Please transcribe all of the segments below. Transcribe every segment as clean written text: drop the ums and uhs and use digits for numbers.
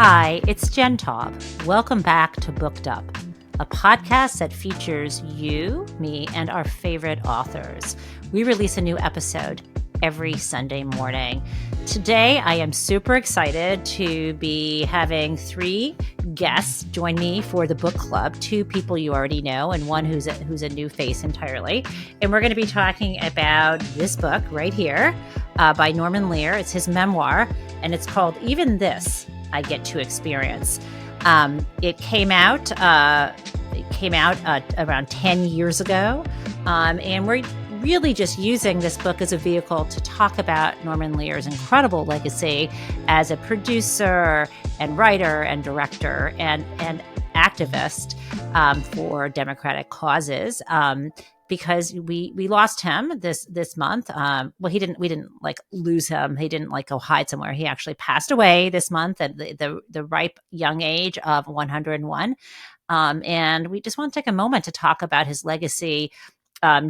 Hi, it's Jen Taub. Welcome back to Booked Up, a podcast that features you, me, and our favorite authors. We release a new episode every Sunday morning. Today, I am super excited to be having three guests join me for the book club, two people you already know and one who's a new face entirely. And we're going to be talking about this book right here by Norman Lear. It's his memoir, and it's called Even This I Get to Experience. It came out around 10 years ago, and we're really just using this book as a vehicle to talk about Norman Lear's incredible legacy as a producer and writer and director and activist for democratic causes. Because we lost him this month. We didn't like lose him. He didn't like go hide somewhere. He actually passed away this month at the ripe young age of 101. And we just want to take a moment to talk about his legacy.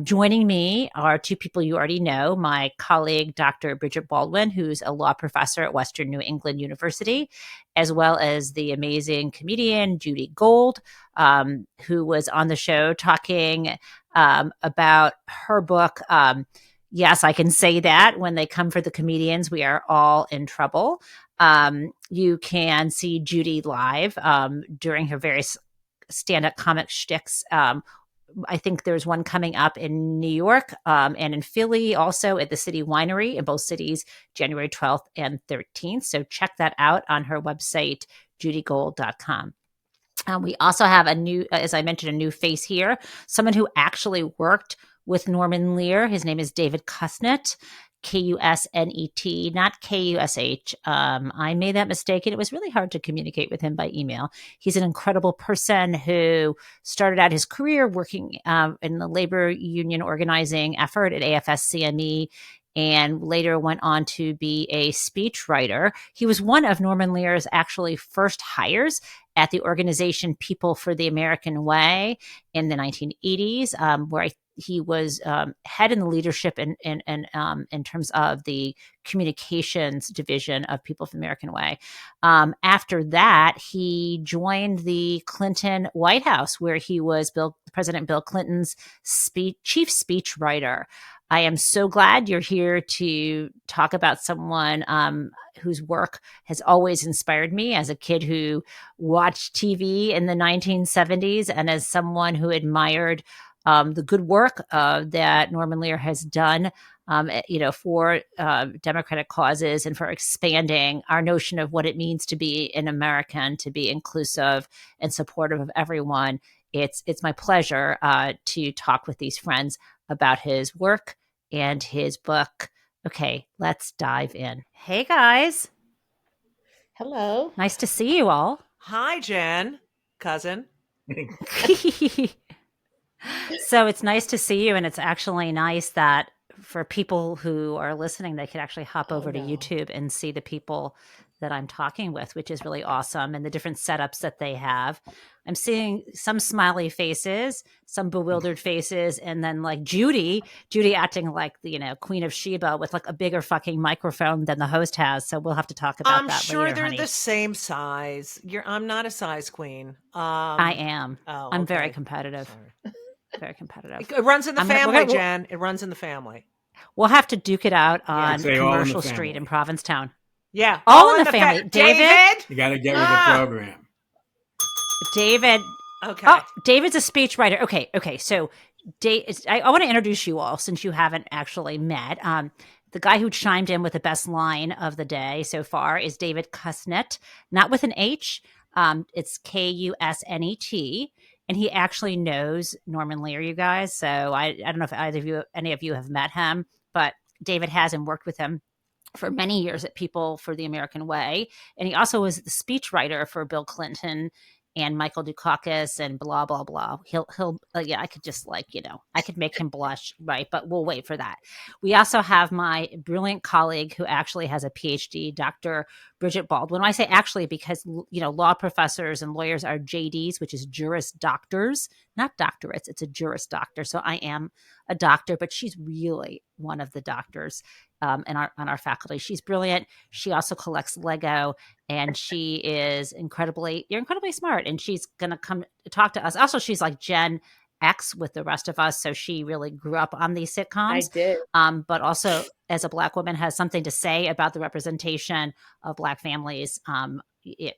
Joining me are two people you already know, my colleague, Dr. Bridget Baldwin, who's a law professor at Western New England University, as well as the amazing comedian Judy Gold, who was on the show talking about her book. Yes, I can say that when they come for the comedians, we are all in trouble. You can see Judy live during her various stand-up comic shticks. I think there's one coming up in New York and in Philly, also at the City Winery in both cities, January 12th and 13th. So check that out on her website, judygold.com. We also have a new, as I mentioned, a new face here, someone who actually worked with Norman Lear. His name is David Kusnet, Kusnet, not Kush. I made that mistake, and it was really hard to communicate with him by email. He's an incredible person who started out his career working in the labor union organizing effort at AFS-CME, and later went on to be a speechwriter. He was one of Norman Lear's actually first hires at the organization People for the American Way in the 1980s, where he was head in the leadership in terms of the communications division of People for the American Way. After that, he joined the Clinton White House, where he was President Bill Clinton's chief speechwriter. I am so glad you're here to talk about someone whose work has always inspired me as a kid who watched TV in the 1970s and as someone who admired the good work that Norman Lear has done, for democratic causes and for expanding our notion of what it means to be an American, to be inclusive and supportive of everyone. It's my pleasure to talk with these friends about his work and his book. Okay, let's dive in. Hey, guys. Hello. Nice to see you all. Hi, Jen, cousin. So it's nice to see you, and it's actually nice that for people who are listening, they could actually hop over to YouTube and see the people that I'm talking with, which is really awesome, and the different setups that they have. I'm seeing some smiley faces, some bewildered faces, and then like Judy acting like the Queen of Sheba with like a bigger fucking microphone than the host has. So we'll have to talk about that later. I'm sure they're honey. The same size. I'm not a size queen. I am. Oh, I'm okay. very competitive. Very competitive. It runs in the family, Jen. It runs in the family. We'll have to duke it out on Commercial Street in Provincetown. Yeah. All in the family. David? You got to get with the program. David. Okay. Oh, David's a speechwriter. Okay. So I want to introduce you all since you haven't actually met. The guy who chimed in with the best line of the day so far is David Kusnet, not with an H. It's Kusnet. And he actually knows Norman Lear, you guys. So I don't know if any of you have met him, but David has and worked with him for many years at People for the American Way. And he also was the speechwriter for Bill Clinton and Michael Dukakis and blah, blah, blah. I could just I could make him blush, right? But we'll wait for that. We also have my brilliant colleague who actually has a PhD, Dr. Bridget Baldwin. I say actually because, law professors and lawyers are JDs, which is Juris Doctors, not doctorates. It's a Juris Doctor. So I am a doctor, but she's really one of the doctors on our faculty. She's brilliant. She also collects Lego, and you're incredibly smart. And she's going to come talk to us. Also, she's like Gen X with the rest of us, so she really grew up on these I sitcoms. did. But also, as a Black woman, has something to say about the representation of Black families on the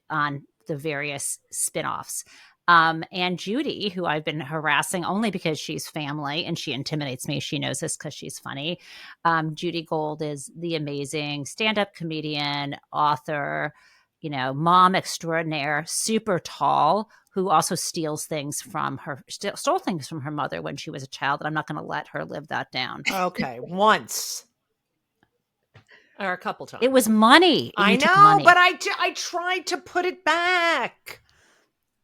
various spinoffs. And Judy, who I've been harassing only because she's family and she intimidates me. She knows this because she's funny. Judy Gold is the amazing stand-up comedian, author, mom extraordinaire, super tall, who also stole things from her mother when she was a child. And I'm not going to let her live that down. Okay, once or a couple times. It was money. I know, money. but I tried to put it back.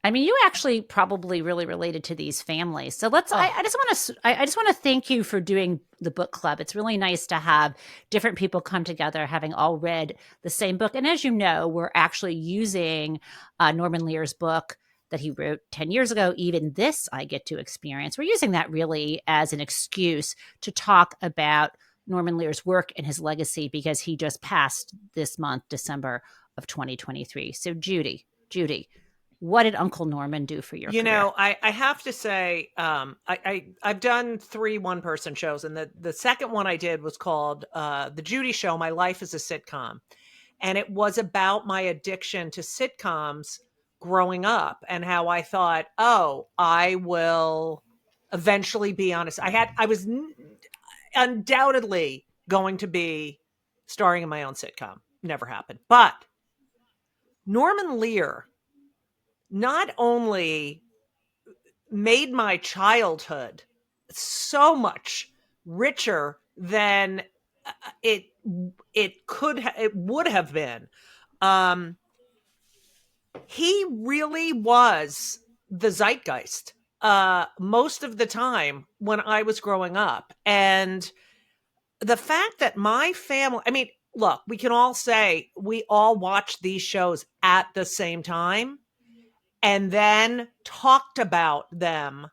I mean, you actually probably really related to these families. So I just want to thank you for doing the book club. It's really nice to have different people come together, having all read the same book. And as you know, we're actually using Norman Lear's book that he wrote 10 years ago. Even this I get to experience. We're using that really as an excuse to talk about Norman Lear's work and his legacy, because he just passed this month, December of 2023. So Judy, what did Uncle Norman do for your career? I have to say, I've done 3 one-person shows, and the second one I did was called The Judy Show, My Life as a Sitcom. And it was about my addiction to sitcoms growing up and how I thought, I will eventually be honest. I was undoubtedly going to be starring in my own sitcom. Never happened. But Norman Lear not only made my childhood so much richer than it would have been. He really was the zeitgeist most of the time when I was growing up. And the fact that my family, I mean, look, we can all say we all watched these shows at the same time and then talked about them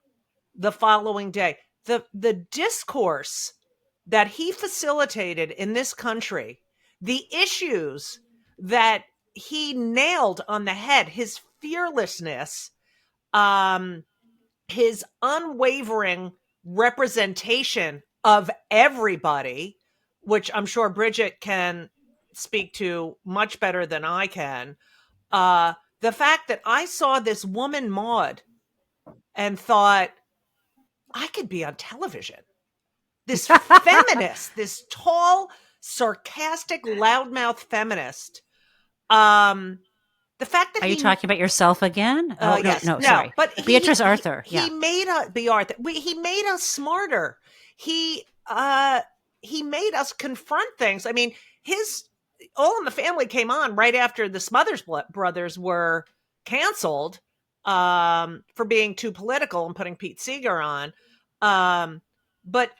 the following day. The discourse that he facilitated in this country, the issues that he nailed on the head, his fearlessness, his unwavering representation of everybody, which I'm sure Bridget can speak to much better than I can. The fact that I saw this woman, Maude, and thought, I could be on television. This feminist, this tall, sarcastic, loudmouth feminist. The fact that Are you talking about yourself again? Yes. No, sorry. But Beatrice Arthur. He made he made us smarter. He made us confront things. I mean, his All in the Family came on right after the Smothers Brothers were canceled for being too political and putting Pete Seeger on. But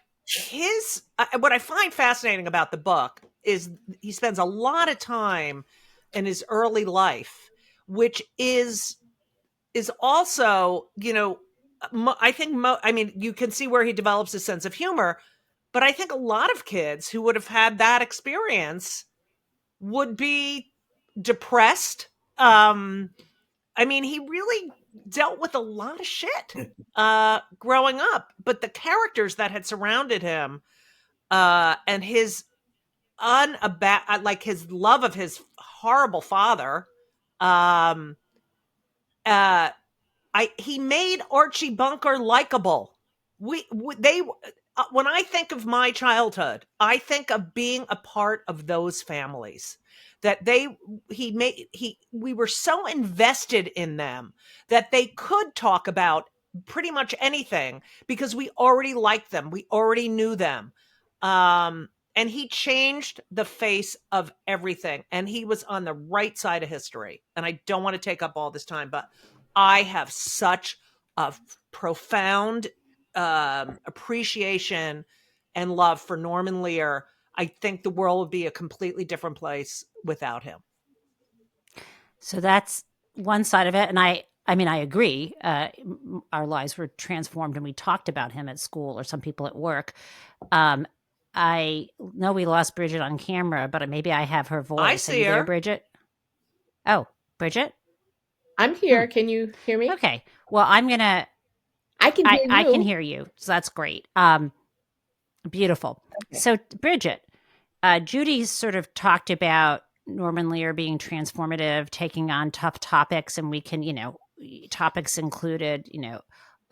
what I find fascinating about the book is he spends a lot of time in his early life, which is also, I think, you can see where he develops a sense of humor, but I think a lot of kids who would have had that experience would be depressed. He really dealt with a lot of shit growing up, but the characters that had surrounded him and his his love of his horrible father, he made Archie Bunker likable. When I think of my childhood, I think of being a part of those families. That we were so invested in them that they could talk about pretty much anything because we already liked them. We already knew them. And he changed the face of everything. And he was on the right side of history. And I don't want to take up all this time, but I have such a profound appreciation and love for Norman Lear. I think the world would be a completely different place without him. So that's one side of it. And I agree. Our lives were transformed and we talked about him at school or some people at work. I know we lost Bridget on camera, but maybe I have her I voice. Are see you there, her. Bridget? Oh, Bridget? I'm Hmm. here. Can you hear me? Okay. Well, I'm going to I can hear I can you. hear you. So that's great. Beautiful. Okay. So, Bridget, Judy sort of talked about Norman Lear being transformative, taking on tough topics, and we can, topics included,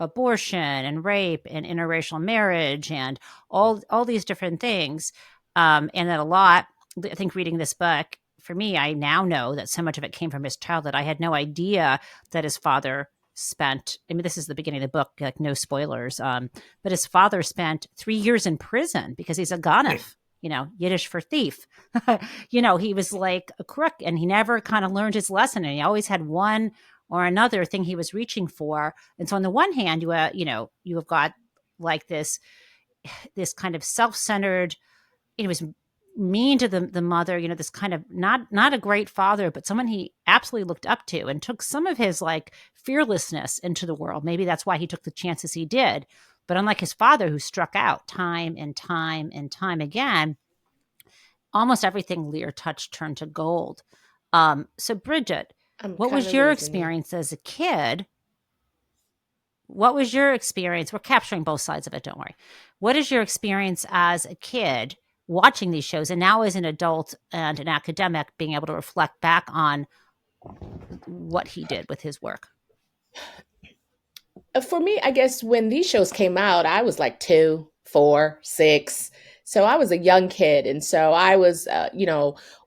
abortion and rape and interracial marriage and all these different things, and that a lot. I think reading this book for me, I now know that so much of it came from his childhood. I had no idea that his father spent. I mean, this is the beginning of the book, like no spoilers. But his father spent 3 years in prison because he's a ganef, Yiddish for thief. He was like a crook and he never kind of learned his lesson. And he always had one or another thing he was reaching for. And so on the one hand, you have got like this kind of self-centered, he was mean to the mother, this kind of not a great father, but someone he absolutely looked up to and took some of his like fearlessness into the world. Maybe that's why he took the chances he did. But unlike his father, who struck out time and time and time again, almost everything Lear touched turned to gold. So, Bridget, I'm what kind was of your losing you. experience as a kid? What was your experience? We're capturing both sides of it, don't worry. What is your experience as a kid watching these shows and now as an adult and an academic being able to reflect back on what he did with his work? For me, I guess when these shows came out, I was like 2, 4, 6. So I was a young kid. And so I was,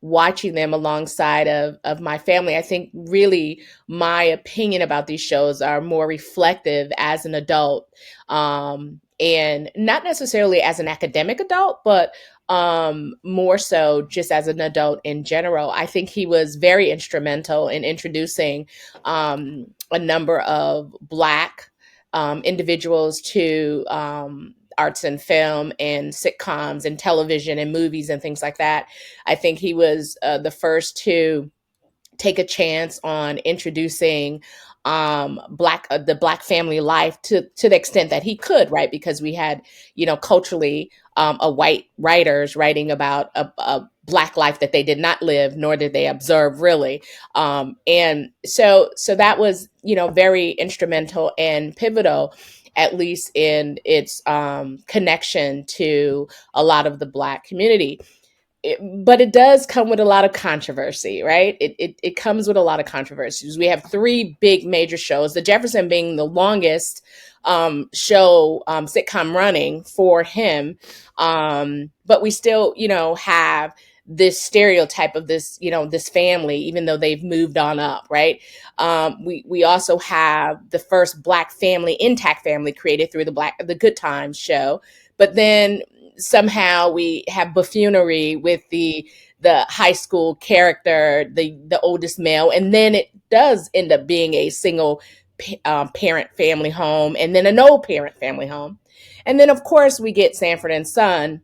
watching them alongside of my family. I think really my opinion about these shows are more reflective as an adult. And not necessarily as an academic adult, but more so just as an adult in general. I think he was very instrumental in introducing a number of Black individuals to arts and film and sitcoms and television and movies and things like that. I think he was the first to take a chance on introducing the black family life to the extent that he could, right? Because we had, culturally, a white writers writing about a black life that they did not live, nor did they observe really. And so that was, very instrumental and pivotal, at least in its connection to a lot of the black community. But it does come with a lot of controversy, right? It comes with a lot of controversies. We have three big major shows, the Jefferson being the longest show, sitcom running for him. But we still, have this stereotype of this, this family, even though they've moved on up, right? We also have the first Black family, intact family, created through the Good Times show. But then somehow we have buffoonery with the high school character, the oldest male, and then it does end up being a single parent family home, and then a no parent family home, and then of course we get Sanford and Son.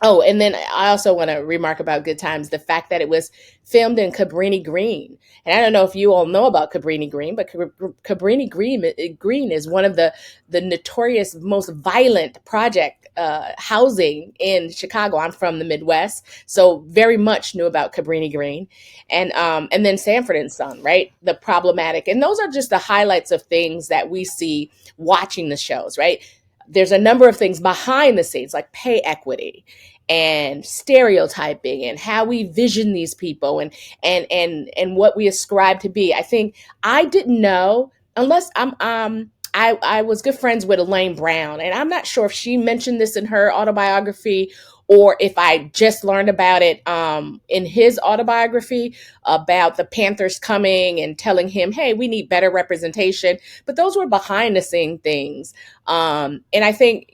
Oh, and then I also want to remark about Good Times, the fact that it was filmed in Cabrini Green. And I don't know if you all know about Cabrini Green, but Cabrini Green is one of the notorious, most violent project housing in Chicago. I'm from the Midwest, so very much knew about Cabrini Green, and then Sanford and Son, right? The problematic, and those are just the highlights of things that we see watching the shows, right? There's a number of things behind the scenes, like pay equity and stereotyping and how we vision these people and what we ascribe to be. I think I didn't know, unless I was good friends with Elaine Brown, and I'm not sure if she mentioned this in her autobiography or if I just learned about it in his autobiography, about the Panthers coming and telling him, hey, we need better representation. But those were behind the scene things. And I think,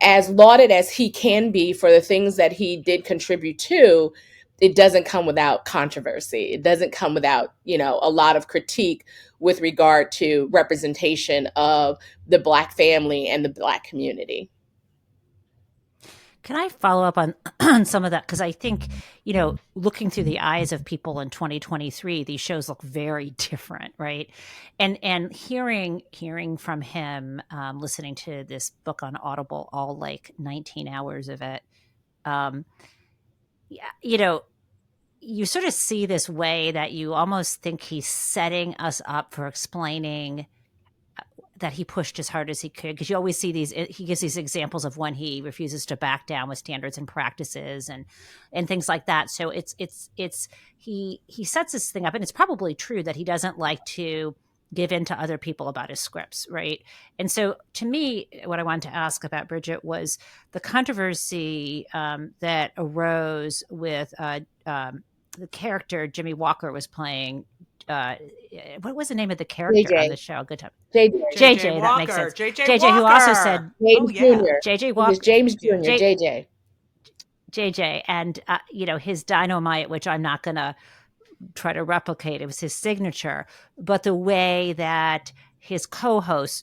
as lauded as he can be for the things that he did contribute to, it doesn't come without controversy. It doesn't come without, a lot of critique with regard to representation of the Black family and the Black community. Can I follow up on on some of that? Because I think, looking through the eyes of people in 2023, these shows look very different, right? And hearing from him, listening to this book on Audible, all like 19 hours of it, um, yeah, you sort of see this way that you almost think he's setting us up for explaining that he pushed as hard as he could, because you always see these, he gives these examples of when he refuses to back down with standards and practices and things like that. So he sets this thing up, and it's probably true that he doesn't like to give in to other people about his scripts, right? And so to me, what I wanted to ask about Bridget was the controversy that arose with the character Jimmy Walker was playing. uh, what was the name of the character on the JJ, show? Good time. JJ, JJ JJ, that makes Walker. sense. JJ JJ, who also said Walker. Oh James yeah. Jr. JJ He was Walker, James Yeah. Jr. J, JJ. JJ, and his dynamite, which I'm not going to try to replicate. It was his signature, but the way that his co-stars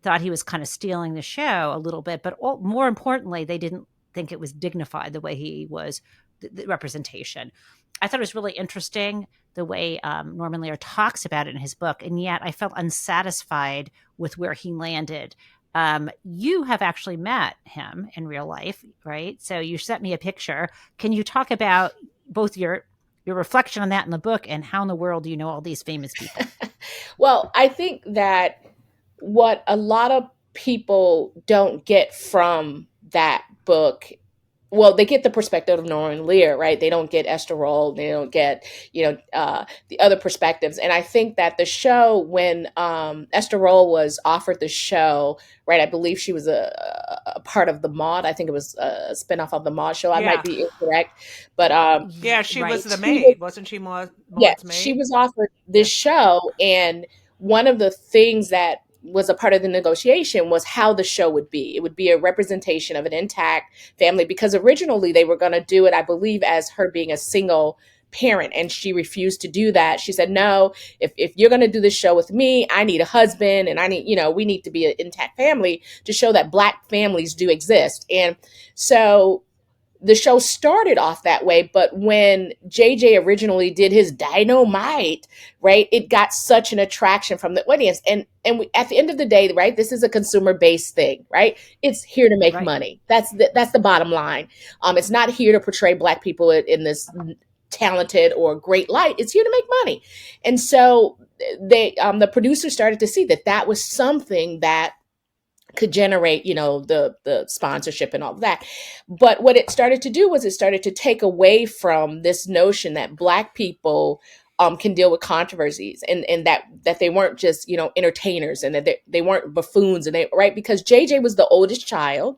thought he was kind of stealing the show a little bit, but more importantly, they didn't think it was dignified the way he was, the representation. I thought it was really interesting the way Norman Lear talks about it in his book, and yet I felt unsatisfied with where he landed. You have actually met him in real life, right? So you sent me a picture. Can you talk about both your reflection on that in the book, and how in the world do you know all these famous people? Well, I think that what a lot of people don't get from that book, well, they get the perspective of Norman Lear, right? They don't get Esther Roll. They don't get, the other perspectives. And I think that the show, when Esther Roll was offered the show, right? I believe she was a part of the Maude. I think it was a spinoff of the Maude show. I Yeah. might be incorrect, but Yeah, she Right. was the maid, wasn't she? yes, Maude's she maid. was offered this show, and one of the things that was a part of the negotiation was how the show would be. It would be a representation of an intact family, because originally they were going to do it, I believe, as her being a single parent, and she refused to do that. She said, no, if you're going to do this show with me, I need a husband, and I need, we need to be an intact family to show that Black families do exist. And so the show started off that way, but when JJ originally did his Dynamite, right, it got such an attraction from the audience. And we, at the end of the day, right, this is a consumer based thing, right? It's here to make Right. money. That's the bottom line. It's not here to portray Black people in this talented or great light. It's here to make money. And so the producers started to see that was something that could generate, the sponsorship and all of that. But what it started to do was it started to take away from this notion that Black people can deal with controversies, and that they weren't just, entertainers, and that they weren't buffoons, and right, because JJ was the oldest child.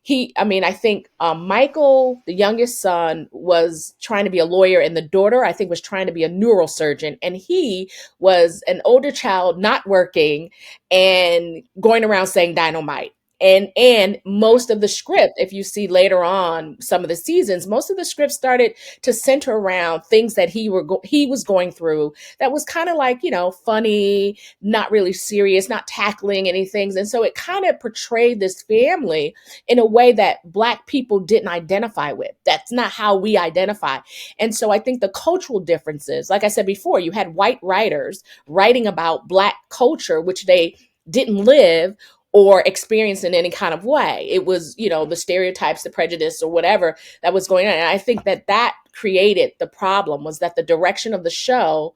I think Michael, the youngest son, was trying to be a lawyer, and the daughter, I think, was trying to be a neurosurgeon. And he was an older child, not working, and going around saying dynamite. And most of the script, if you see later on some of the seasons, most of the script started to center around things that he was going through, that was kind of like, funny, not really serious, not tackling anything. And so it kind of portrayed this family in a way that Black people didn't identify with. That's not how we identify. And so I think the cultural differences, like I said before, you had white writers writing about Black culture, which they didn't live or experience in any kind of way. It was, the stereotypes, the prejudice, or whatever that was going on. And I think that created the problem, was that the direction of the show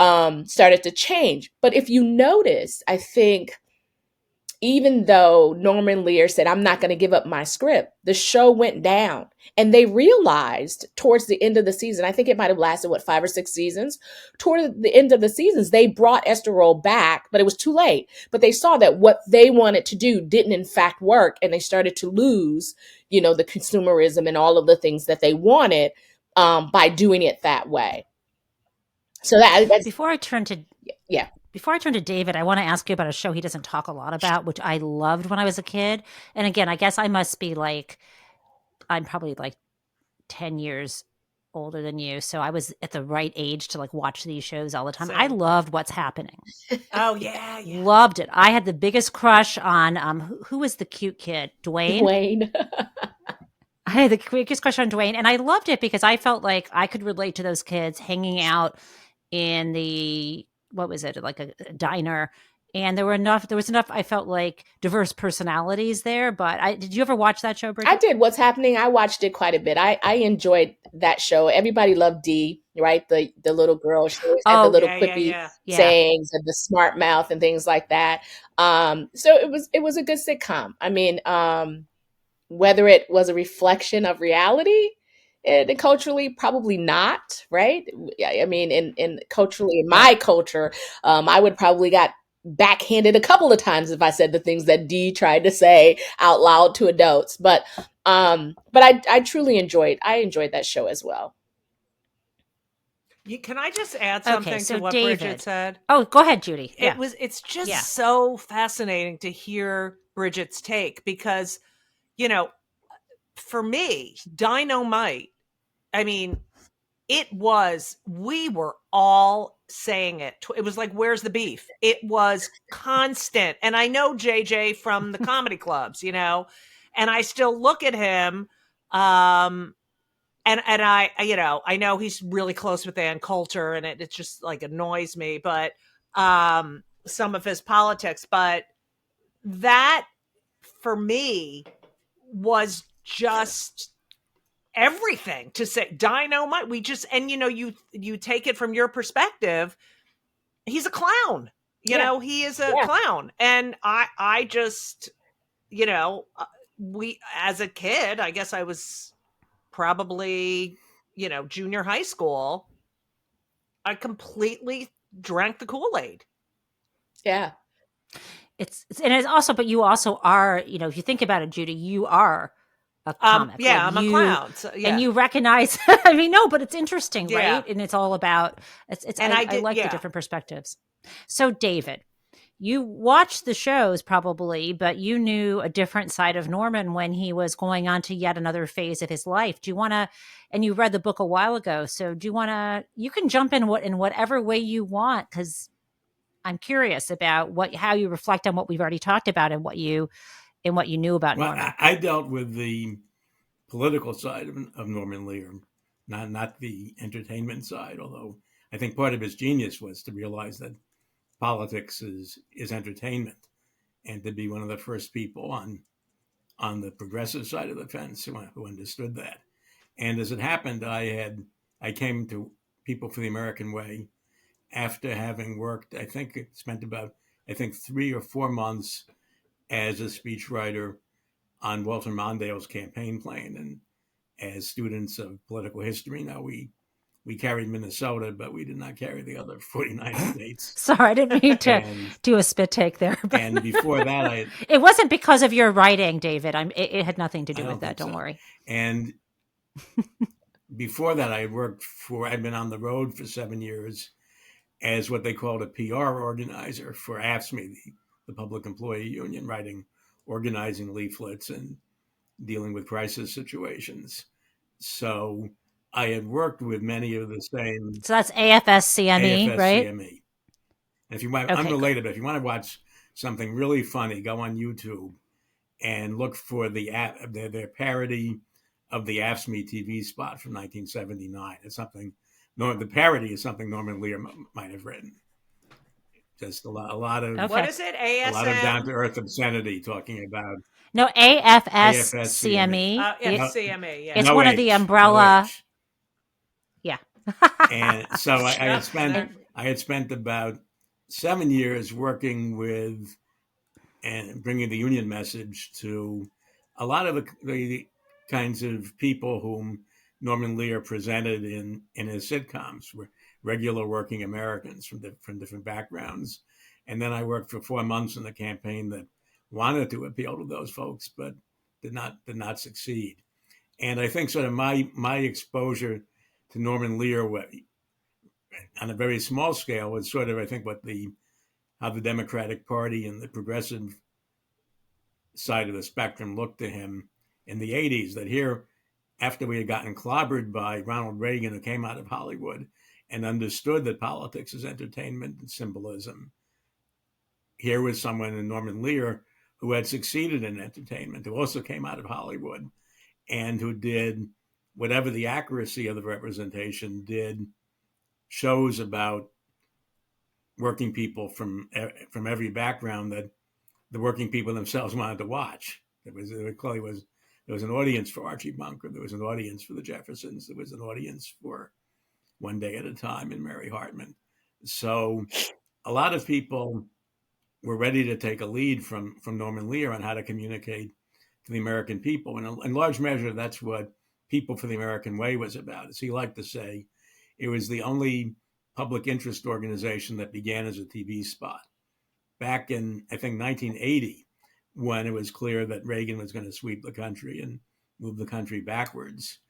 started to change. But if you notice, I think, even though Norman Lear said, I'm not going to give up my script, the show went down. And they realized towards the end of the season, I think it might have lasted, 5 or 6 seasons. Toward the end of the seasons, they brought Esther Roll back, but it was too late. But they saw that what they wanted to do didn't in fact work. And they started to lose, the consumerism and all of the things that they wanted by doing it that way. So that's, Before I turn to yeah. Before I turn to David, I want to ask you about a show he doesn't talk a lot about, which I loved when I was a kid. And again, I guess I must be I'm probably 10 years older than you, so I was at the right age to like watch these shows all the time. I Same. loved What's Happening. Oh yeah, yeah. Loved it. I had the biggest crush on who was the cute kid? Dwayne. Dwayne. I had the biggest crush on Dwayne, and I loved it because I felt like I could relate to those kids hanging out in the what was it like a diner, and there was enough. I felt like diverse personalities there. But I did you ever watch that show, I Bridget? did. What's Happening? I watched it quite a bit. I enjoyed that show. Everybody loved Dee, right? The little girl. She always had the Oh, little Yeah, yeah, quippy yeah. yeah. sayings and the smart mouth and things like that. So it was a good sitcom. I mean, whether it was a reflection of reality and culturally, probably not, right? Yeah, I mean, in culturally, in Right. my culture, I would probably got backhanded a couple of times if I said the things that Dee tried to say out loud to adults. But I truly enjoyed that show as well. Can I just add Okay, something to so what Bridget David. said? Oh, go ahead, Judy. Yeah. It's just Yeah. so fascinating to hear Bridget's take because, you know, for me, Dynamite, I mean, we were all saying it. It was like, where's the beef? It was constant. And I know JJ from the comedy clubs, and I still look at him. And I know he's really close with Ann Coulter, and it just like annoys me, but some of his politics. But that for me was just everything to say dynamite. We just and you take it from your perspective. He's a clown. Yeah, He is a yeah, clown, and I just we as a kid, I guess I was probably junior high school. I completely drank the Kool-Aid. yeah, And it's also, but you also are, if you think about it, Judy, you are a comic. Like Yeah, I'm a you, clown. So and yeah, you recognize, I mean, no, but it's interesting, yeah, right? And it's all about, and I I did. like the Yeah, different perspectives. So, David, you watched the shows probably, but you knew a different side of Norman when he was going on to yet another phase of his life. Do you want to, and you read the book a while ago, so do you want to, you can jump in whatever way you want, because I'm curious about how you reflect on what we've already talked about and what you knew about Well, Norman. I dealt with the political side of Norman Lear, not the entertainment side. Although I think part of his genius was to realize that politics is entertainment, and to be one of the first people on the progressive side of the fence who understood that. And as it happened, I came to People for the American Way after having worked. Spent about 3 or 4 months as a speechwriter on Walter Mondale's campaign plan, and as students of political history, now we carried Minnesota, but we did not carry the other 49 states. Sorry, I didn't mean to And do a spit take there, but and before that, it wasn't because of your writing, David. It had nothing to I do with don't that. think Don't so. worry. And before that, I'd been on the road for 7 years as what they called a PR organizer for AFSCME, the Public Employee Union, writing organizing leaflets and dealing with crisis situations. So I had worked with many of the same So that's AFSCME, right? AFSCME. And if you want, Okay, good. unrelated, but if you want to watch something really funny, go on YouTube and look for their parody of the AFSCME TV spot from 1979. It's something. No, the parody is something Norman Lear might have written. Just what Okay. is it? a lot of down ASM. to earth obscenity talking about No, AFSCME. AFSCME. Yeah, No, CMA. Yeah. It's no one of the H, no umbrella. H. Yeah. And so No, no. I had spent about 7 years working with and bringing the union message to a lot of the kinds of people whom Norman Lear presented in his sitcoms, were regular working Americans from different backgrounds. And then I worked for 4 months in the campaign that wanted to appeal to those folks, but did not succeed. And I think sort of my exposure to Norman Lear on a very small scale was sort of, I think, how the Democratic Party and the progressive side of the spectrum looked to him in the 80s. That here, after we had gotten clobbered by Ronald Reagan, who came out of Hollywood and understood that politics is entertainment and symbolism, here was someone in Norman Lear who had succeeded in entertainment, who also came out of Hollywood and who did, whatever the accuracy of the representation, did shows about working people from every background that the working people themselves wanted to watch. There clearly was there was an audience for Archie Bunker. There was an audience for the Jeffersons. There was an audience for One Day at a Time and Mary Hartman. So a lot of people were ready to take a lead from Norman Lear on how to communicate to the American people. And in large measure, that's what People for the American Way was about. As he liked to say, it was the only public interest organization that began as a TV spot. Back in, I think, 1980, when it was clear that Reagan was going to sweep the country and move the country backwards.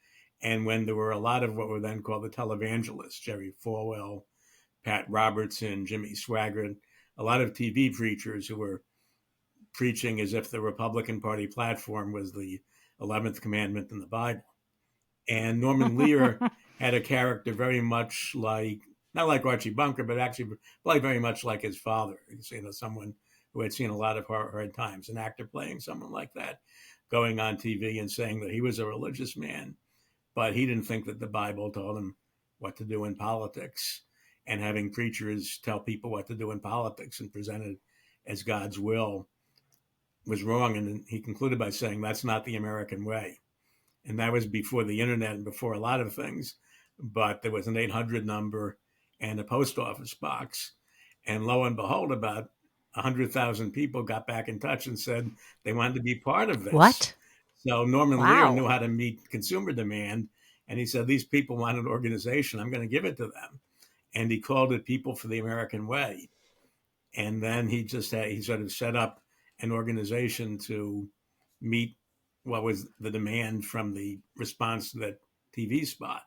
And when there were a lot of what were then called the televangelists, Jerry Falwell, Pat Robertson, Jimmy Swaggart, a lot of TV preachers who were preaching as if the Republican Party platform was the 11th commandment in the Bible. And Norman Lear had a character very much like, not like Archie Bunker, but actually probably very much like his father. Someone who had seen a lot of hard times, an actor playing someone like that, going on TV and saying that he was a religious man, but he didn't think that the Bible told him what to do in politics. And having preachers tell people what to do in politics and present it as God's will was wrong. And he concluded by saying, that's not the American way. And that was before the internet and before a lot of things. But there was an 800 number and a post office box. And lo and behold, about 100,000 people got back in touch and said they wanted to be part of this. What? So Norman Wow. Lear knew how to meet consumer demand. And he said, these people want an organization. I'm going to give it to them. And he called it People for the American Way. And then he sort of set up an organization to meet what was the demand from the response to that TV spot.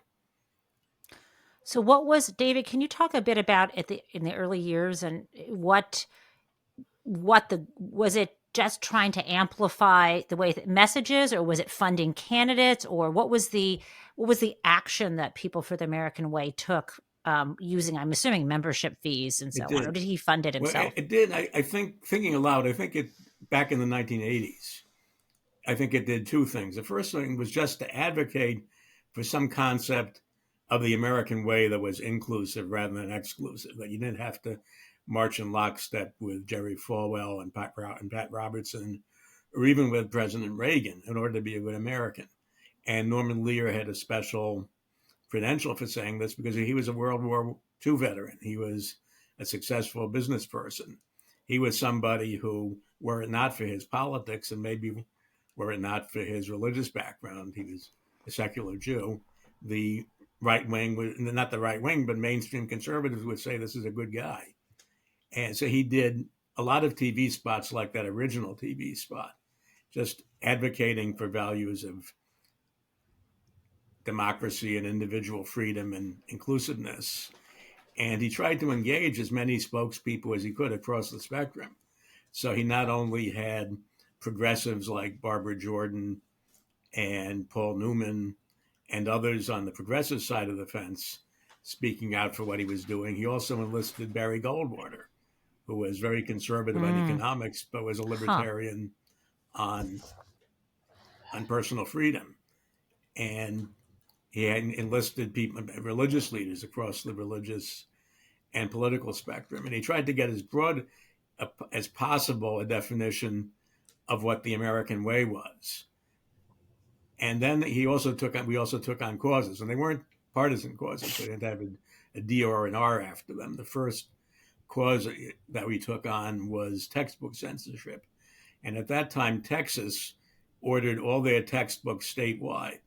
So what was, David, can you talk a bit about in the early years and was it just trying to amplify the way that messages, or was it funding candidates, or what was the action that People for the American Way took, using, I'm assuming, membership fees and so on, or did he fund it himself? Well, it did. I think, thinking aloud, I think it, back in the 1980s, I think it did two things. The first thing was just to advocate for some concept of the American way that was inclusive rather than exclusive, that you didn't have to march in lockstep with Jerry Falwell and Pat Robertson, or even with President Reagan in order to be a good American. And Norman Lear had a special credential for saying this because he was a World War II veteran. He was a successful business person. He was somebody who, were it not for his politics and maybe were it not for his religious background, he was a secular Jew, the right wing, not the right wing, but mainstream conservatives would say this is a good guy. And so he did a lot of TV spots like that original TV spot, just advocating for values of democracy and individual freedom and inclusiveness. And he tried to engage as many spokespeople as he could across the spectrum. So he not only had progressives like Barbara Jordan and Paul Newman and others on the progressive side of the fence speaking out for what he was doing, he also enlisted Barry Goldwater, who was very conservative on economics, but was a libertarian on personal freedom. And he had enlisted people, religious leaders across the religious and political spectrum. And he tried to get as broad as possible a definition of what the American way was. And then we also took on causes, and they weren't partisan causes. They didn't have a D or an R after them. The first cause that we took on was textbook censorship. And at that time, Texas ordered all their textbooks statewide,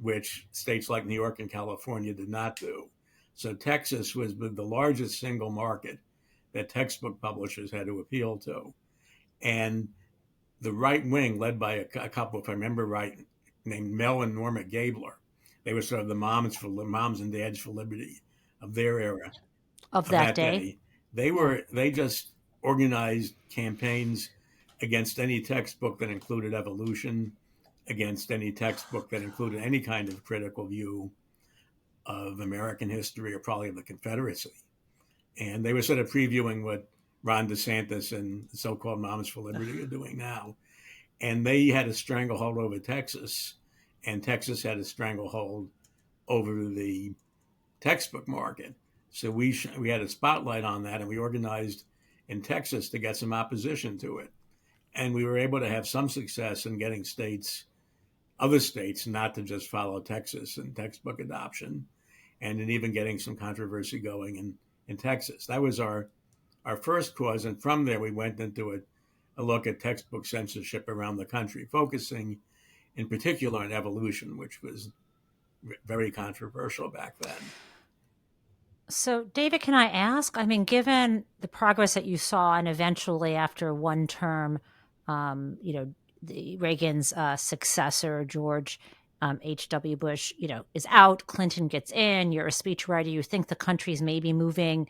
which states like New York and California did not do. So Texas was the largest single market that textbook publishers had to appeal to. And the right wing, led by a couple, if I remember right, named Mel and Norma Gabler, they were sort of the moms and dads for liberty of their era. Of that day. They just organized campaigns against any textbook that included evolution, against any textbook that included any kind of critical view of American history or probably of the Confederacy. And they were sort of previewing what Ron DeSantis and the so-called Moms for Liberty are doing now. And they had a stranglehold over Texas, and Texas had a stranglehold over the textbook market. So we had a spotlight on that, and we organized in Texas to get some opposition to it. And we were able to have some success in getting other states, not to just follow Texas in textbook adoption, and in even getting some controversy going in Texas. That was our first cause. And from there, we went into a look at textbook censorship around the country, focusing in particular on evolution, which was very controversial back then. So, David, can I ask? I mean, given the progress that you saw, and eventually after one term, Reagan's successor, George H.W. Bush, is out, Clinton gets in, you're a speechwriter, you think the country's maybe moving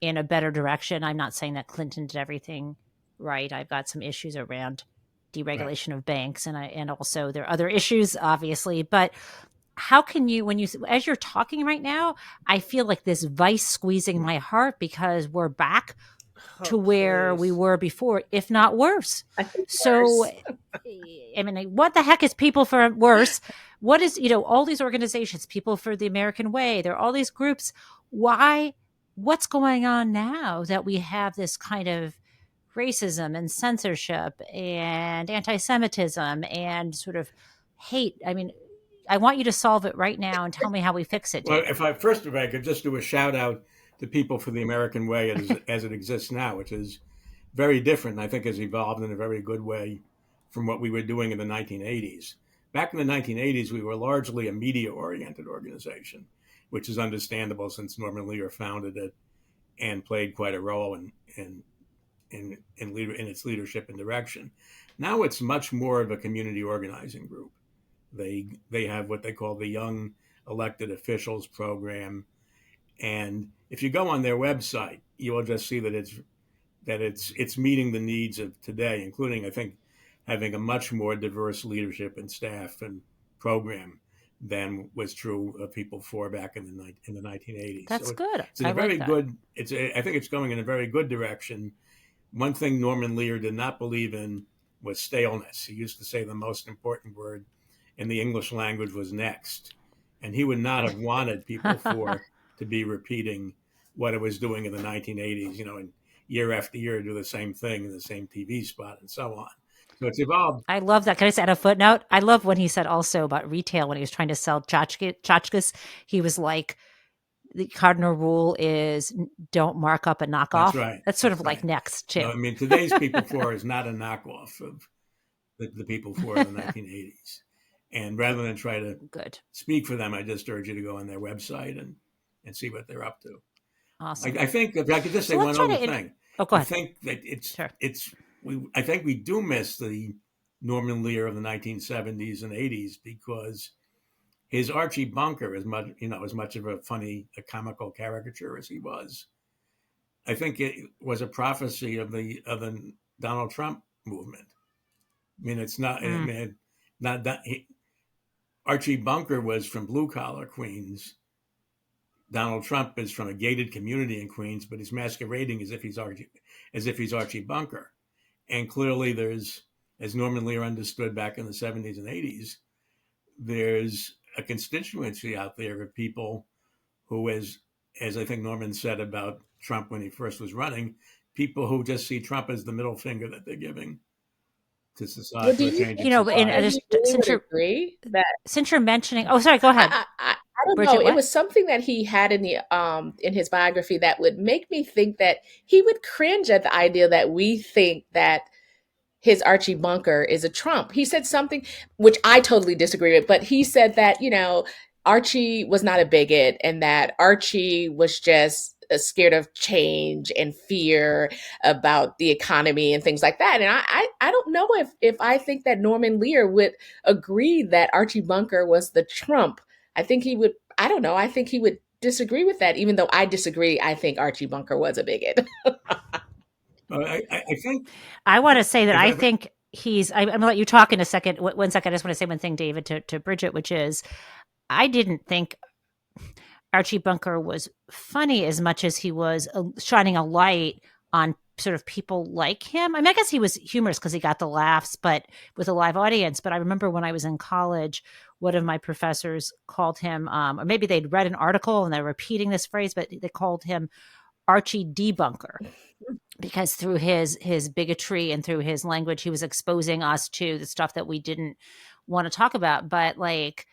in a better direction. I'm not saying that Clinton did everything right. I've got some issues around deregulation of banks, and also there are other issues, obviously. But how can you, as you're talking right now, I feel like this vice squeezing my heart, because we're back to where we were before, if not worse. So, I mean, what the heck is People for Worse? What is, all these organizations, People for the American Way, there are all these groups. Why? What's going on now that we have this kind of racism and censorship and anti-Semitism and sort of hate? I mean, I want you to solve it right now and tell me how we fix it. Well, if I could just do a shout out to People for the American Way as it exists now, which is very different, and I think has evolved in a very good way from what we were doing in the 1980s. Back in the 1980s, we were largely a media-oriented organization, which is understandable since Norman Lear founded it and played quite a role in its leadership and direction. Now it's much more of a community organizing group. They have what they call the Young Elected Officials program, and if you go on their website, you will just see that it's meeting the needs of today, including, I think, having a much more diverse leadership and staff and program than was true of People for back in the 1980s. That's good. It's I think it's going in a very good direction. One thing Norman Lear did not believe in was staleness. He used to say the most important word in the English language was next. And he would not have wanted People for to be repeating what it was doing in the 1980s, and year after year do the same thing in the same TV spot and so on. So it's evolved. I love that. Can I just add a footnote? I love when he said also about retail, when he was trying to sell tchotchkes, he was like, the cardinal rule is don't mark up a knockoff. That's right. That's sort of like next, too. No, I mean, today's People for is not a knockoff of the People for in the 1980s. And rather than try to speak for them, I just urge you to go on their website and see what they're up to. Awesome. I think if I could just say one other thing. Go ahead. I think that I think we do miss the Norman Lear of the 1970s and 80s, because his Archie Bunker, as much of a comical caricature as he was, I think it was a prophecy of the Donald Trump movement. I mean, it's not. I mean, not that Archie Bunker was from blue collar Queens. Donald Trump is from a gated community in Queens, but he's masquerading as if he's Archie Bunker. And clearly there's, as Norman Lear understood back in the 70s and 80s, there's a constituency out there of people who, as I think Norman said about Trump when he first was running, people who just see Trump as the middle finger that they're giving to society. Since you're mentioning, sorry, go ahead. I don't know. It was something that he had in his biography that would make me think that he would cringe at the idea that we think that his Archie Bunker is a Trump. He said something which I totally disagree with, but he said that, Archie was not a bigot and that Archie was just scared of change and fear about the economy and things like that. And I don't know if I think that Norman Lear would agree that Archie Bunker was the Trump. I think he would, I don't know, I think he would disagree with that, even though I disagree. I think Archie Bunker was a bigot. I think I want to say that I think I'm going to let you talk in a second. One second. I just want to say one thing, David, to Bridget, which is I didn't think Archie Bunker was funny as much as he was shining a light on sort of people like him. I mean, I guess he was humorous because he got the laughs, but with a live audience. But I remember when I was in college, one of my professors called him, or maybe they'd read an article and they're repeating this phrase, but they called him Archie Debunker, because through his bigotry and through his language, he was exposing us to the stuff that we didn't want to talk about. But like,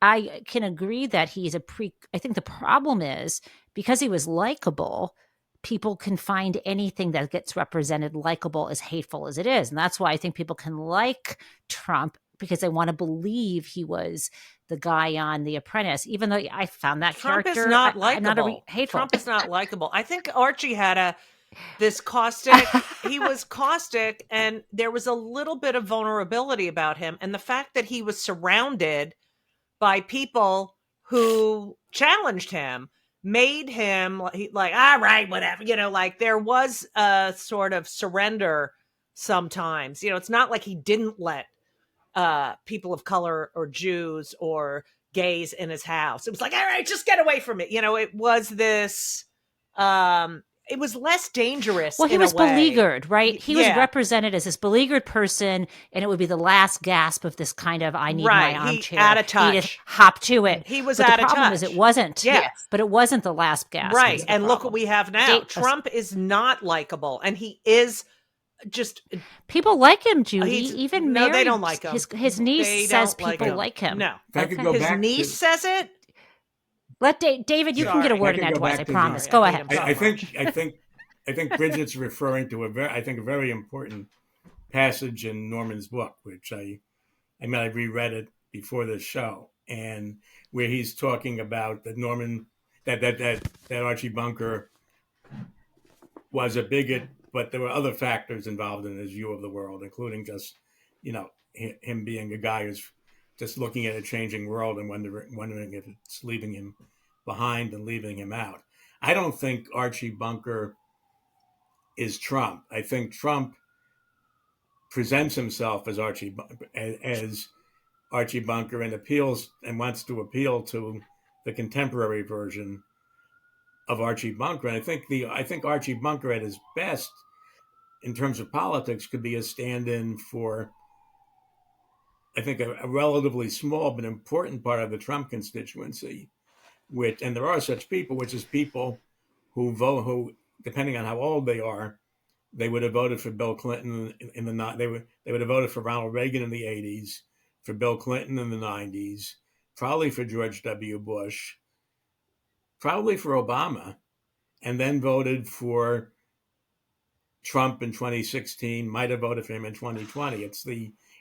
I can agree that I think the problem is because he was likable, people can find anything that gets represented likable as hateful as it is. And that's why I think people can like Trump, because they want to believe he was the guy on The Apprentice, even though I found that Trump character is not likable. hateful. Trump is not likable. I think Archie had this caustic, he was caustic, and there was a little bit of vulnerability about him. And the fact that he was surrounded by people who challenged him made him like, all right, whatever, like there was a sort of surrender sometimes. It's not like he didn't let people of color or Jews or gays in his house. It was like, all right, just get away from it. It was this, it was less dangerous. Well, he was beleaguered, right? He was Yeah. represented as this beleaguered person, and it would be the last gasp of this kind of, I need Right. my armchair. Out of touch. He'd hop to it. He was but out the of problem touch. is it wasn't. Yeah. But it wasn't the last gasp. Right. was the And look problem. what we have now. Trump is not likable, and he is just, people like him, Judy. Even no, Mary, they don't like him. His niece They says don't people like him. No. If I could go His back niece to, says it. Let David, you can get a Sorry. word I in could go edgewise. back I to promise. the- Go I ahead. hate him. I think Bridget's referring to a very important passage in Norman's book, which I reread it before the show, and where he's talking about that that Archie Bunker was a bigot, but there were other factors involved in his view of the world, including just, him being a guy who's just looking at a changing world and wondering if it's leaving him behind and leaving him out. I don't think Archie Bunker is Trump. I think Trump presents himself as Archie Bunker and appeals and wants to appeal to the contemporary version of Archie Bunker. And I think Archie Bunker at his best in terms of politics could be a stand-in for, I think, a relatively small but important part of the Trump constituency, and there are such people, which is people who, depending on how old they are, they would have voted for Bill Clinton they would have voted for Ronald Reagan in the 80s, for Bill Clinton in the 90s, probably for George W. Bush, probably for Obama, and then voted for Trump in 2016, might have voted for him in 2020.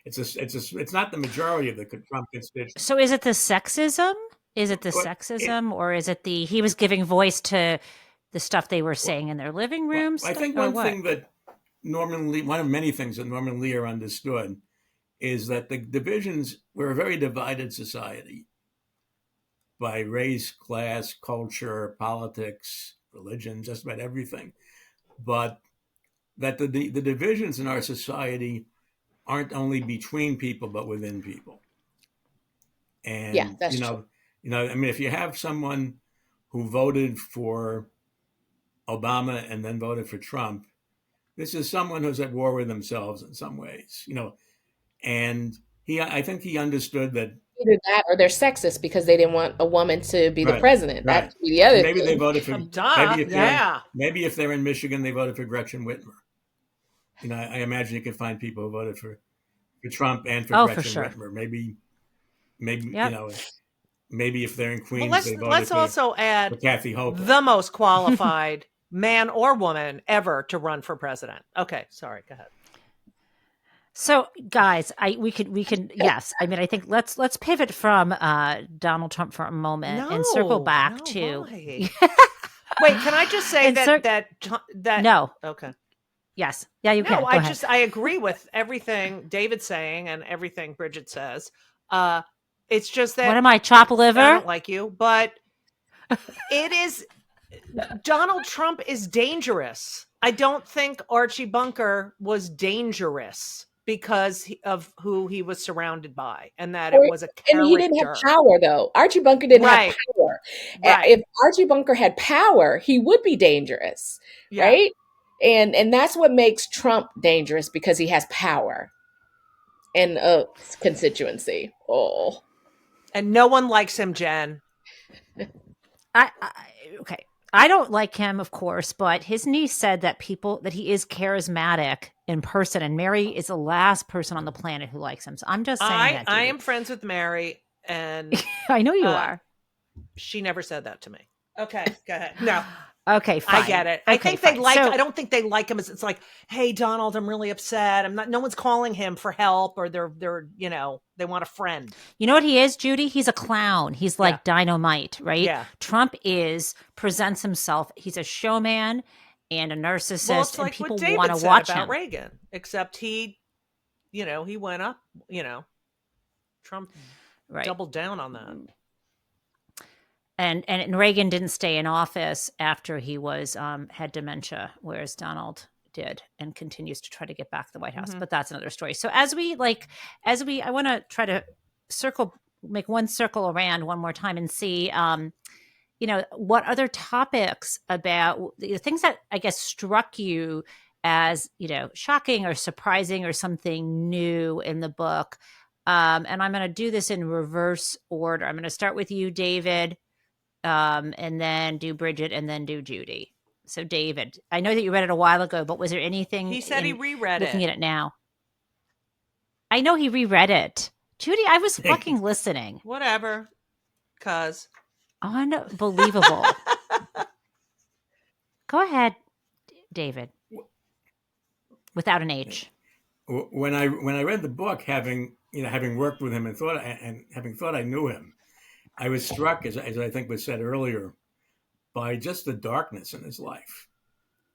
It's not the majority of the Trump constituency. So is it the sexism? Is it the sexism, or is it he was giving voice to the stuff they were saying in their living rooms? I think thing that one of many things that Norman Lear understood is that the divisions were a very divided society by race, class, culture, politics, religion, just about everything. But that the divisions in our society aren't only between people, but within people. And, Yeah, that's true. I mean, if you have someone who voted for Obama and then voted for Trump, this is someone who's at war with themselves in some ways, and I think he understood that Either that or they're sexist because they didn't want a woman to be the president. Right. That's the other Maybe thing. they voted for Duh. maybe if they're in Michigan, they voted for Gretchen Whitmer. I imagine you can find people who voted for Trump and for Gretchen for sure. Whitmer. Maybe Yep. maybe if they're in Queens, Well, they voted let's for, also for add Kathy Hochul. the most qualified man or woman ever to run for president. Okay, sorry, go ahead. So, guys, we can yes. I mean, I think let's pivot from Donald Trump for a moment and circle back to. Why? Wait, can I just say that No. Okay. Yes. Yeah, you can. No, Go ahead. I agree with everything David's saying and everything Bridget says. It's just that What am I, chop liver? I don't like you, but it is Donald Trump is dangerous. I don't think Archie Bunker was dangerous. because of who he was surrounded by, and that Or it was a and he didn't have character. power, though. Archie Bunker didn't have Right. power. Right. If Archie Bunker had power, he would be dangerous, Yeah. right? And that's what makes Trump dangerous, because he has power and a constituency. Oh, And no one likes him, Jen. Okay. I don't like him, of course, but his niece said that he is charismatic in person, and Mary is the last person on the planet who likes him. So I'm just saying that. I Judy. am friends with Mary, and I know you are. she never said that to me. Okay, go ahead. No. Okay, fine. I get it. Okay, I think fine. they like. I don't think they like him as it's like, hey, Donald, I'm really upset. I'm not. No one's calling him for help, or they're they want a friend. You know what he is, Judy? He's a clown. He's like dynamite, right? Yeah. Trump presents himself. He's a showman and a narcissist, Well, it's like and people what David want to said watch about him. Reagan, except he went up. Trump doubled down on that. And Reagan didn't stay in office after he was had dementia, whereas Donald did, and continues to try to get back to the White House. But that's another story. So I want to try to make one circle around one more time and see, what other topics about the things that I guess struck you as, shocking or surprising or something new in the book. And I'm going to do this in reverse order. I'm going to start with you, David. And then do Bridget, and then do Judy. So David, I know that you read it a while ago, but was there anything he said he reread it? Looking at it now, I know he reread it. Judy, I was fucking listening. Whatever, cause unbelievable. Go ahead, David. Without an H. When I read the book, having worked with him and having thought I knew him, I was struck, as I think was said earlier, by just the darkness in his life.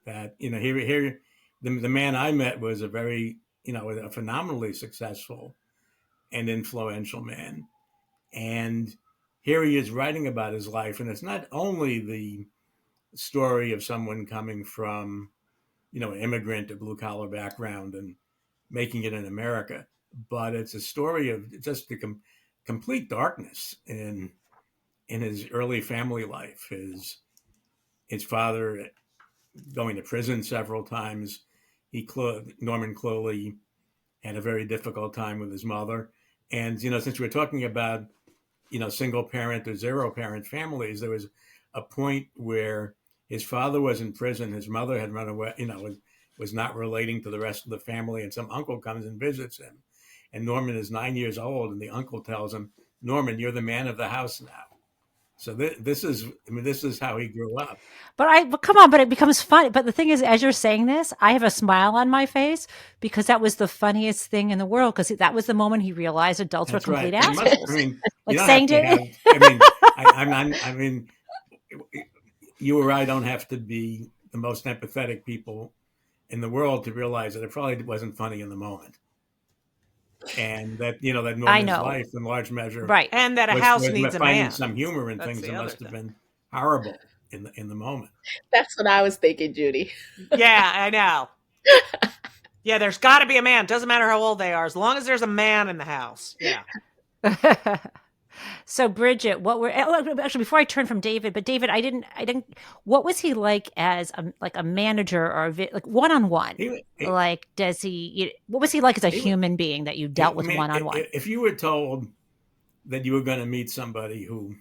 That here the man I met was a very a phenomenally successful and influential man, and here he is writing about his life, and it's not only the story of someone coming from an immigrant or blue collar background and making it in America, but it's a story of just the complete darkness in his early family life. His father going to prison several times. Norman clearly had a very difficult time with his mother. And, since we're talking about, single parent or zero parent families, there was a point where his father was in prison. His mother had run away, was not relating to the rest of the family. And some uncle comes and visits him. And Norman is 9 years old. And the uncle tells him, Norman, you're the man of the house now. So this is how he grew up. But come on, but it becomes funny. But the thing is, as you're saying this, I have a smile on my face because that was the funniest thing in the world. Because that was the moment he realized adults were complete assholes. Like saying to you or I don't have to be the most empathetic people in the world to realize that it probably wasn't funny in the moment. And that Norman's life in large measure, right, and that a house needs a man. Some humor in things that must have been horrible in the moment. That's what I was thinking, Judy. Yeah, I know. Yeah, there's got to be a man. Doesn't matter how old they are, as long as there's a man in the house. Yeah. So Bridget, actually before I turn from David, but David, I didn't. What was he like as a manager or like one-on-one? Like, what was he like as a human being that you dealt with one-on-one? If you were told that you were going to meet somebody who,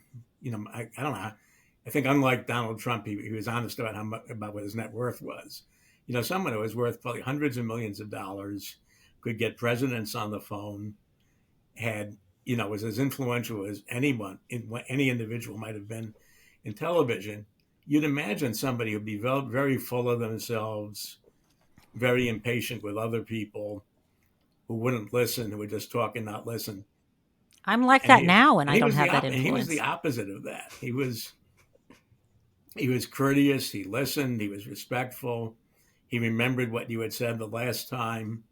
I don't know, I think unlike Donald Trump, he was honest about what his net worth was. Someone who was worth probably hundreds of millions of dollars, could get presidents on the phone, had was as influential as any individual might have been in television. You'd imagine somebody who'd be very, very full of themselves, very impatient with other people, who wouldn't listen, who would just talk and not listen. I'm like that now, and I don't have that influence. He was the opposite of that. He was courteous. He listened. He was respectful. He remembered what you had said the last time,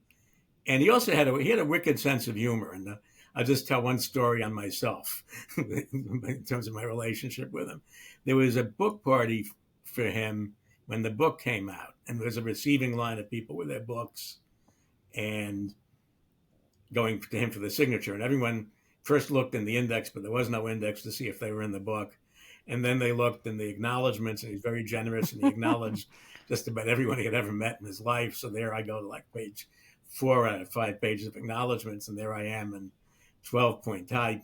and he also had a wicked sense of humor. And I'll just tell one story on myself in terms of my relationship with him. There was a book party for him when the book came out, and there was a receiving line of people with their books. And going to him for the signature. And everyone first looked in the index, but there was no index to see if they were in the book. And then they looked in the acknowledgments, and he's very generous, and he acknowledged just about everyone he had ever met in his life. So there I go to like page 4 out of 5 pages of acknowledgments, and there I am in 12-point type.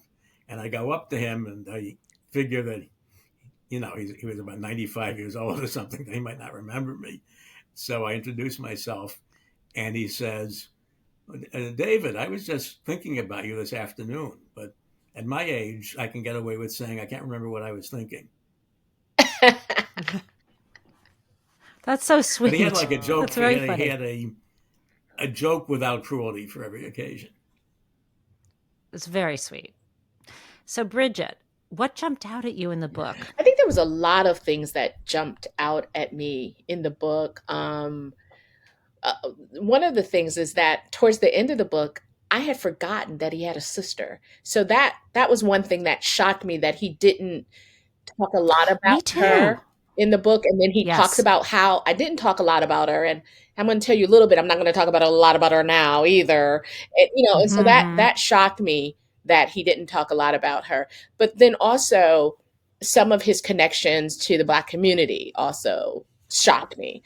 And I go up to him, and I figure that, he was about 95 years old or something. He might not remember me. So I introduce myself, and he says, David, I was just thinking about you this afternoon, but at my age, I can get away with saying I can't remember what I was thinking. That's so sweet. But he had like a joke. That's very funny. He had a joke without cruelty for every occasion. It's very sweet. So, Bridget, what jumped out at you in the book? I think there was a lot of things that jumped out at me in the book. One of the things is that towards the end of the book, I had forgotten that he had a sister. So that was one thing that shocked me, that he didn't talk a lot about her in the book. And then he talks about how I didn't talk a lot about her. And I'm going to tell you a little bit. I'm not going to talk about a lot about her now either. And, and so that shocked me, that he didn't talk a lot about her. But then also some of his connections to the Black community also shocked me,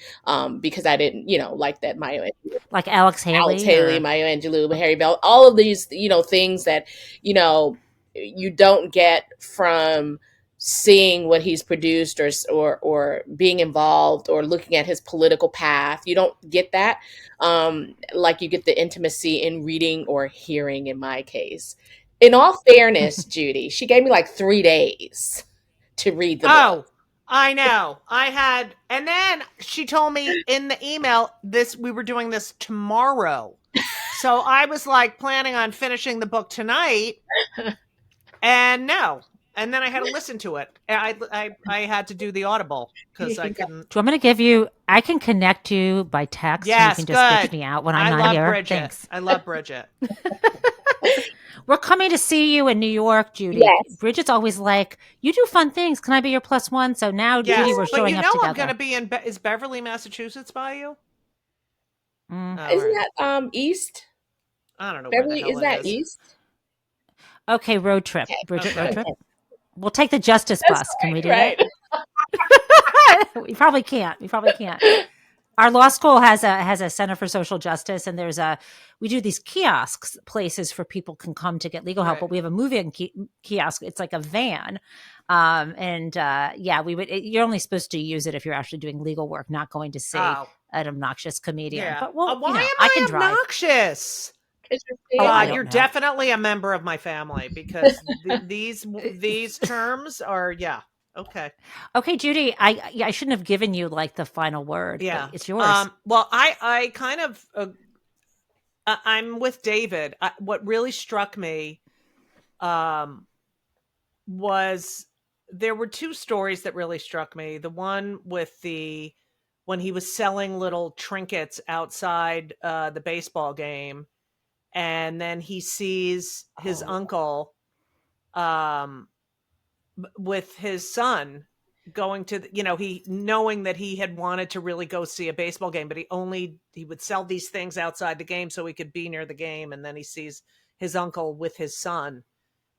because I didn't, like that Maya, like Alex Haley, Maya Angelou, Harry Bell, all of these, things that, you don't get from seeing what he's produced or being involved or looking at his political path. You don't get that, like you get the intimacy in reading or hearing in my case. In all fairness, Judy, she gave me like 3 days to read the book. I know. And then she told me in the email we were doing this tomorrow. So I was like planning on finishing the book tonight, and no. And then I had to listen to it. I had to do the Audible because I couldn't. Do you want me to give you? I can connect you by text. Yes, you can just bitch me out when I'm not here. Bridget. Thanks. I love Bridget. We're coming to see you in New York, Judy. Yes. Bridget's always like, you do fun things. Can I be your +1? So now, Judy, we're showing up together. I'm going to be in, is Beverly, Massachusetts by you? Isn't that east? I don't know. Beverly, where the hell is that east? Okay, road trip. Okay. Bridget, road trip. We'll take the Justice bus. Can we do that? We probably can't. Our law school has a Center for Social Justice, and we do these kiosks places for people can come to get legal help. But we have a moving kiosk. It's like a van, you're only supposed to use it if you're actually doing legal work, not going to see an obnoxious comedian. Yeah. But why am I can drive. Obnoxious? You're definitely a member of my family, because these terms are okay. Okay, Judy, I shouldn't have given you like the final word. Yeah, it's yours. Well, I kind of I'm with David. What really struck me was there were 2 stories that really struck me. The one with when he was selling little trinkets outside the baseball game, and then he sees his uncle with his son going to he knowing that he had wanted to really go see a baseball game, but he would sell these things outside the game so he could be near the game, and then he sees his uncle with his son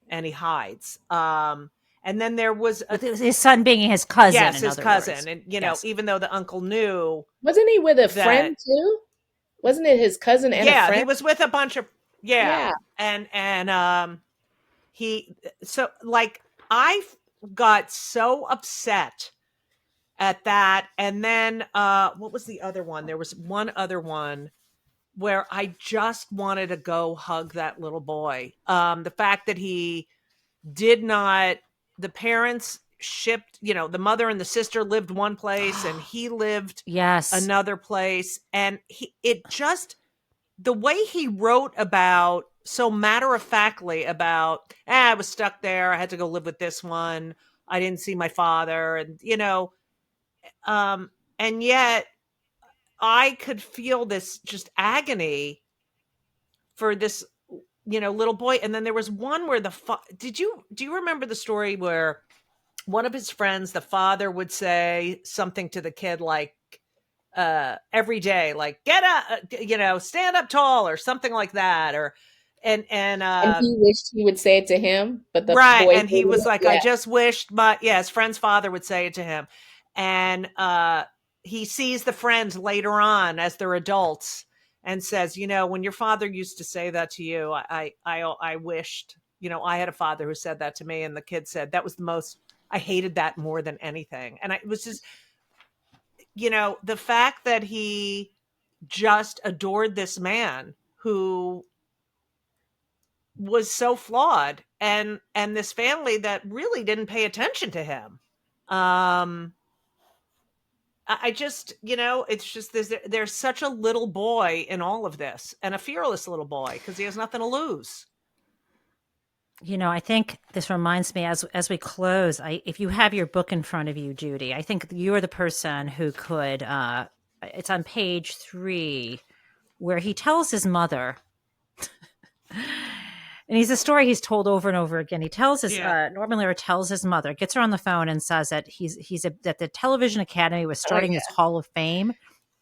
and he hides. And then there was his son being his cousin. Yes, his cousin. Words. And even though the uncle knew, wasn't he with a friend too? Wasn't it his cousin and a friend? Yeah, he was with a bunch of and I got so upset at that. And then what was the other one? There was one other one where I just wanted to go hug that little boy. The fact that he did not, the parents shipped, the mother and the sister lived one place and he lived another place. And the way he wrote about, so matter-of-factly about, I was stuck there. I had to go live with this one. I didn't see my father. And, and yet I could feel this just agony for this, little boy. And then there was one where do you remember the story where one of his friends, the father, would say something to the kid like, every day, like, get up, stand up tall or something like that. and And he wished he would say it to him, but the right, boy and he was like, I yeah. just wished his friend's father would say it to him. And he sees the friends later on as they're adults and says, when your father used to say that to you, I wished, I had a father who said that to me. And the kid said, that was the most, I hated that more than anything. And it was just, the fact that he just adored this man who was so flawed, and this family that really didn't pay attention to him. I just, it's just there's such a little boy in all of this, and a fearless little boy because he has nothing to lose. I think this reminds me as we close, if you have your book in front of you, Judy, I think you're the person who could, it's on page 3 where he tells his mother, and he's a story he's told over and over again. He tells Norman Lear tells his mother, gets her on the phone and says that that the Television Academy was starting this Hall of Fame,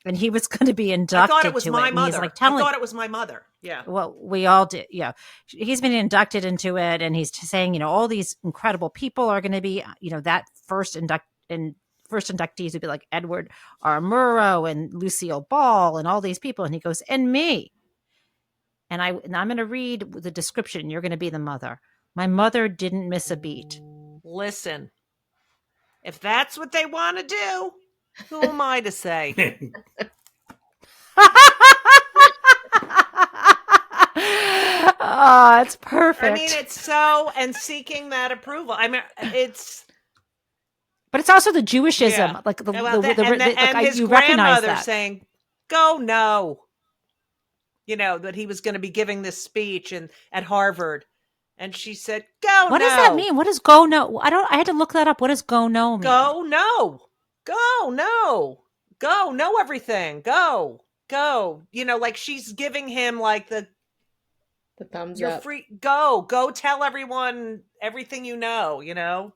and he was going to be inducted to it. I thought it was my mother. He's like I thought it was my mother. Yeah. Well, we all did. Yeah. He's been inducted into it, and he's saying, all these incredible people are going to be, that first inductees would be like Edward R. Murrow and Lucille Ball and all these people. And he goes, and me. And I'm going to read the description. You're going to be the mother. My mother didn't miss a beat. Listen, if that's what they want to do, who am I to say? Oh, it's perfect. I mean, it's so, and seeking that approval. I mean, it's. But it's also the Jewishism, like his you recognize grandmother that. saying, "Go no," that he was going to be giving this speech at Harvard, and she said, "Go." What does that mean? What does go no? I had to look that up. What does go no mean? Go no, go no, go know everything. Go. Like she's giving him like the thumbs you're up. Free. Go tell everyone everything you know.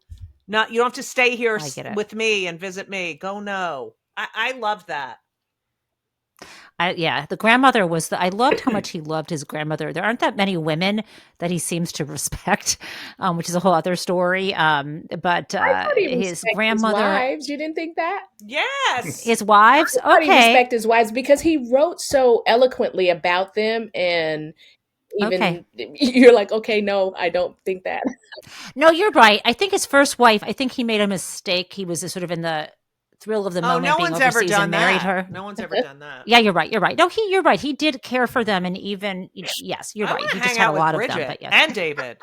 Not you don't have to stay here with me and visit me. Go no. I love that. The grandmother was I loved how much he loved his grandmother. There aren't that many women that he seems to respect, which is a whole other story. But his grandmother, his wives, you didn't think that? Yes, his wives. I he respect his wives because he wrote so eloquently about them, and even you're like, okay, no, I don't think that. No, you're right. I think his first wife. I think he made a mistake. He was sort of in the thrill of the moment. No being one's overseas ever done and married that. her. No one's ever done that. Yeah, you're right. You're right. No, you're right. He did care for them, and even yes, you're right. He just had a lot of them. But yes. And David.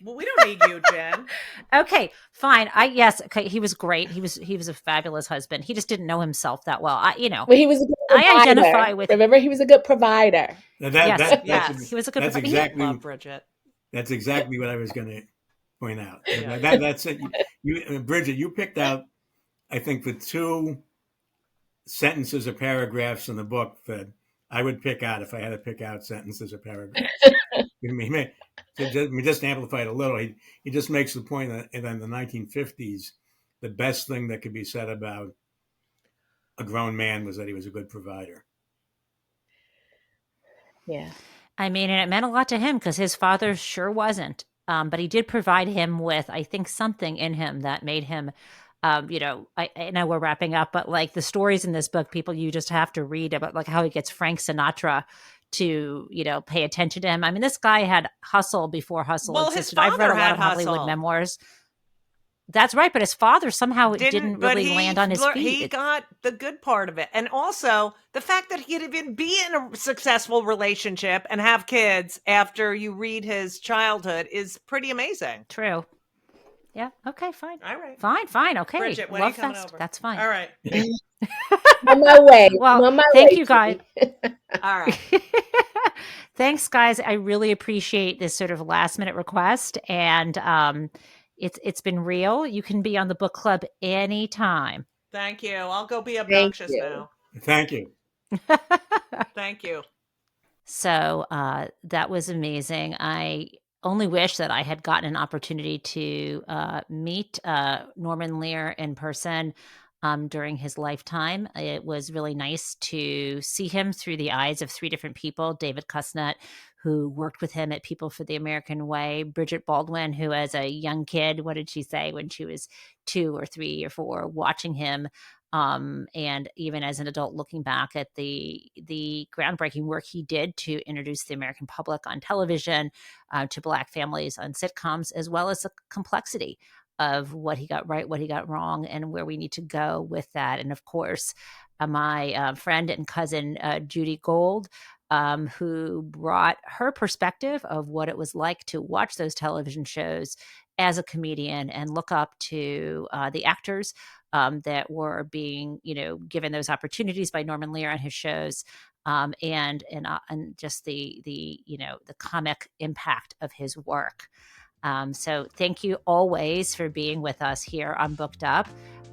Well, we don't need you, Jen. Okay, fine. Okay, he was great. He was a fabulous husband. He just didn't know himself that well. Well, he was a good provider. I identify with. Remember, he was a good provider. Yes, he was a good provider. Exactly. Love Bridget. That's exactly what I was going to point out. Yeah. That's it. Bridget, you picked out, I think, the 2 sentences or paragraphs in the book that I would pick out if I had to pick out sentences or paragraphs. Just amplify it a little. He just makes the point that in the 1950s, the best thing that could be said about a grown man was that he was a good provider. Yeah. I mean, and it meant a lot to him because his father sure wasn't. But he did provide him with, I think, something in him that made him, I know we're wrapping up, but like the stories in this book, you just have to read about like how he gets Frank Sinatra to, pay attention to him. I mean, this guy had hustle before hustle existed. I've read a lot of Hollywood memoirs. That's right, but his father somehow didn't really land on his feet. He got the good part of it. And also, the fact that he could even be in a successful relationship and have kids after you read his childhood is pretty amazing. True. Yeah. Okay, fine. All right. Fine. Okay. Bridget, when are you coming over? That's fine. All right. On my way. Well, thank you, guys. All right. Thanks, guys. I really appreciate this sort of last minute request. And it's been real. You can be on the book club anytime. Thank you. I'll go be obnoxious now. Thank you. Thank you. So that was amazing. I only wish that I had gotten an opportunity to meet Norman Lear in person. during his lifetime. It was really nice to see him through the eyes of three different people: David Cussnut, who worked with him at People for the American Way; Bridget Baldwin, who as a young kid, what did she say when she was 2 or 3 or 4, watching him, and even as an adult looking back at the groundbreaking work he did to introduce the American public on television, to Black families on sitcoms, as well as the complexity of what he got right, what he got wrong, and where we need to go with that. And of course, my friend and cousin, Judy Gold, who brought her perspective of what it was like to watch those television shows as a comedian and look up to the actors that were being, given those opportunities by Norman Lear on his shows, and just the comic impact of his work. So thank you always for being with us here on Booked Up.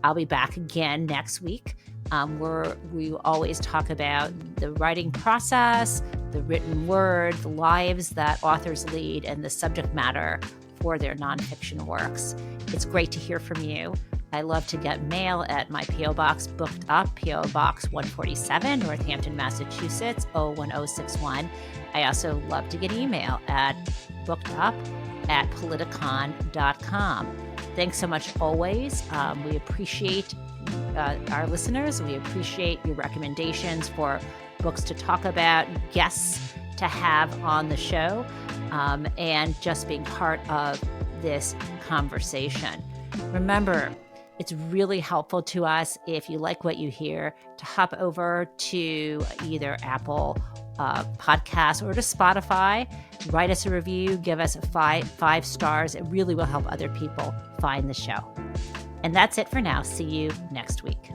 I'll be back again next week, where we always talk about the writing process, the written word, the lives that authors lead, and the subject matter for their nonfiction works. It's great to hear from you. I love to get mail at my P.O. Box, Booked Up, P.O. Box 147, Northampton, Massachusetts, 01061. I also love to get email at bookedup@politicon.com. Thanks so much always. We appreciate our listeners. We appreciate your recommendations for books to talk about, guests to have on the show, and just being part of this conversation. Remember, it's really helpful to us if you like what you hear to hop over to either Apple Podcasts or to Spotify. Write us a review, give us five stars. It really will help other people find the show. And that's it for now. See you next week.